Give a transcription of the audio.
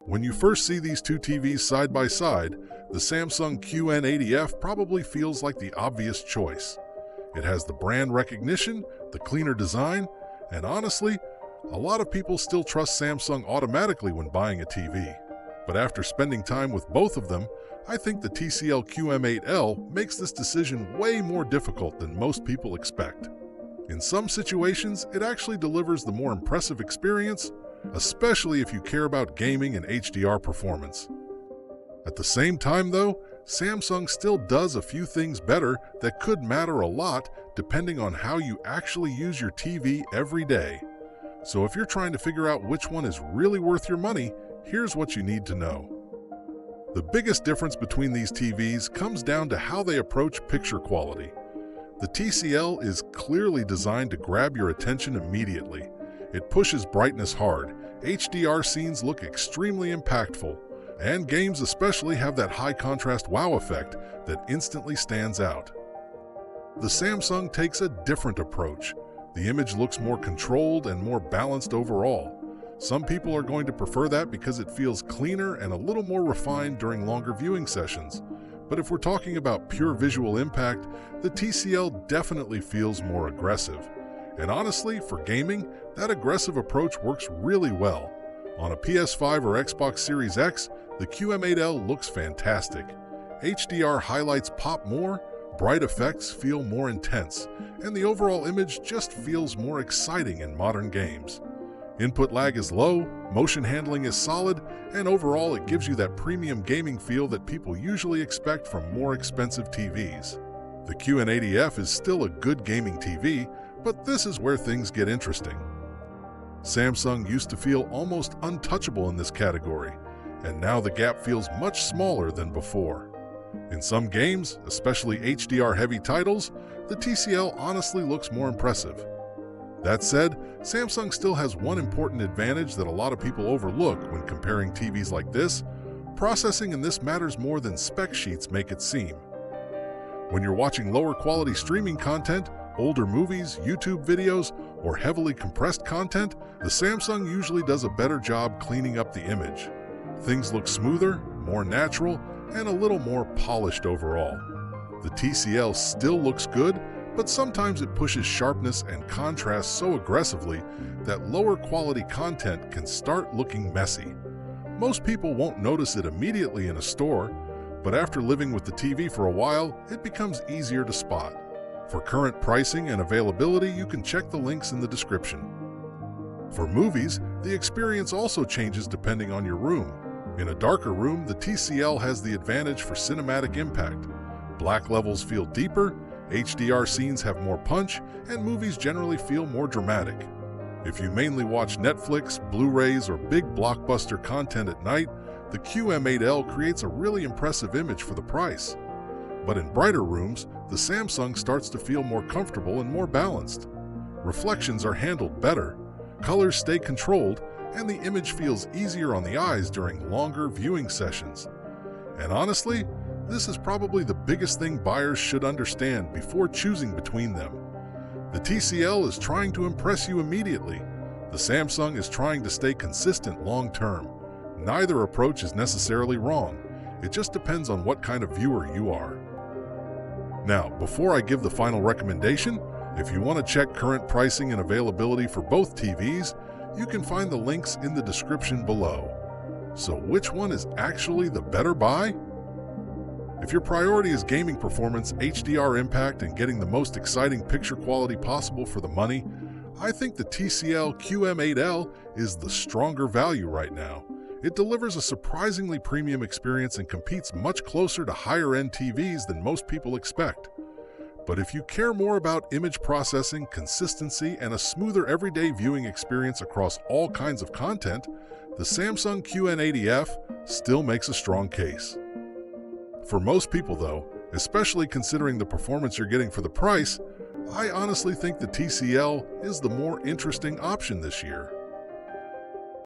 When you first see these two TVs side by side, the Samsung QN80F probably feels like the obvious choice. It has the brand recognition, the cleaner design, and honestly, a lot of people still trust Samsung automatically when buying a TV. But after spending time with both of them, I think the TCL QM8L makes this decision way more difficult than most people expect. In some situations, it actually delivers the more impressive experience, especially if you care about gaming and HDR performance. At the same time though, Samsung still does a few things better that could matter a lot depending on how you actually use your TV every day. So if you're trying to figure out which one is really worth your money, here's what you need to know. The biggest difference between these TVs comes down to how they approach picture quality. The TCL is clearly designed to grab your attention immediately. It pushes brightness hard, HDR scenes look extremely impactful, and games especially have that high-contrast wow effect that instantly stands out. The Samsung takes a different approach. The image looks more controlled and more balanced overall. Some people are going to prefer that because it feels cleaner and a little more refined during longer viewing sessions. But if we're talking about pure visual impact, the TCL definitely feels more aggressive. And honestly, for gaming, that aggressive approach works really well. On a PS5 or Xbox Series X, the QM8L looks fantastic. HDR highlights pop more, bright effects feel more intense, and the overall image just feels more exciting in modern games. Input lag is low, motion handling is solid, and overall it gives you that premium gaming feel that people usually expect from more expensive TVs. The QN80F is still a good gaming TV, but this is where things get interesting. Samsung used to feel almost untouchable in this category, and now the gap feels much smaller than before. In some games, especially HDR-heavy titles, the TCL honestly looks more impressive. That said, Samsung still has one important advantage that a lot of people overlook when comparing TVs like this. Processing in this matters more than spec sheets make it seem. When you're watching lower quality streaming content, older movies, YouTube videos, or heavily compressed content, the Samsung usually does a better job cleaning up the image. Things look smoother, more natural, and a little more polished overall. The TCL still looks good, but sometimes it pushes sharpness and contrast so aggressively that lower quality content can start looking messy. Most people won't notice it immediately in a store, but after living with the TV for a while, it becomes easier to spot. For current pricing and availability, you can check the links in the description. For movies, the experience also changes depending on your room. In a darker room, the TCL has the advantage for cinematic impact. Black levels feel deeper, HDR scenes have more punch, and movies generally feel more dramatic. If you mainly watch Netflix, Blu-rays, or big blockbuster content at night, the QM8L creates a really impressive image for the price. But in brighter rooms, the Samsung starts to feel more comfortable and more balanced. Reflections are handled better, colors stay controlled, and the image feels easier on the eyes during longer viewing sessions. And honestly, this is probably the biggest thing buyers should understand before choosing between them. The TCL is trying to impress you immediately. The Samsung is trying to stay consistent long-term. Neither approach is necessarily wrong. It just depends on what kind of viewer you are. Now, before I give the final recommendation, if you want to check current pricing and availability for both TVs, you can find the links in the description below. So which one is actually the better buy? If your priority is gaming performance, HDR impact, and getting the most exciting picture quality possible for the money, I think the TCL QM8L is the stronger value right now. It delivers a surprisingly premium experience and competes much closer to higher-end TVs than most people expect. But if you care more about image processing, consistency, and a smoother everyday viewing experience across all kinds of content, the Samsung QN80F still makes a strong case. For most people though, especially considering the performance you're getting for the price, I honestly think the TCL is the more interesting option this year.